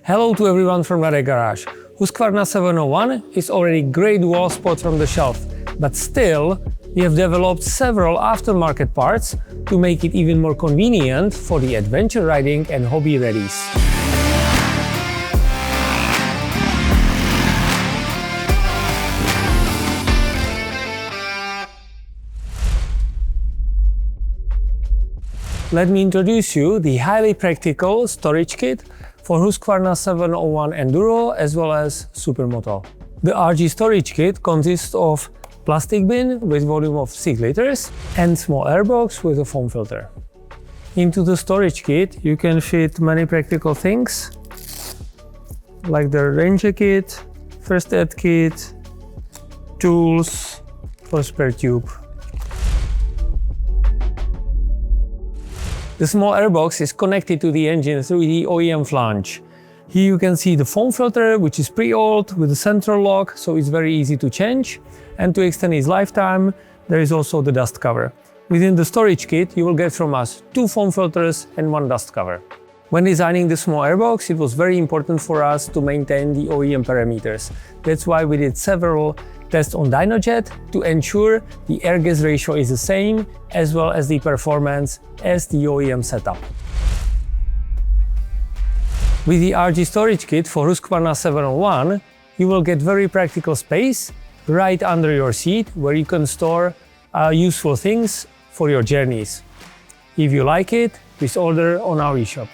Hello to everyone from RADE Garage. Husqvarna 701 is already great wall spot from the shelf, but still, we have developed several aftermarket parts to make it even more convenient for the adventure riding and hobby readies. Let me introduce you the highly practical storage kit for Husqvarna 701 Enduro as well as Supermoto. The RG storage kit consists of plastic bin with volume of 6 liters and small airbox with a foam filter. Into the storage kit you can fit many practical things like the ranger kit, first aid kit, tools for spare tube. The small airbox is connected to the engine through the OEM flange. Here you can see the foam filter, which is pre-oiled with a central lock, so it's very easy to change. And to extend its lifetime, there is also the dust cover. Within the storage kit, you will get from us 2 foam filters and 1 dust cover. When designing the small airbox, it was very important for us to maintain the OEM parameters. That's why we did several tests on DynoJet to ensure the air-gas ratio is the same, as well as the performance as the OEM setup. With the RG storage kit for Husqvarna 701, you will get very practical space right under your seat where you can store useful things for your journeys. If you like it, please order on our eShop.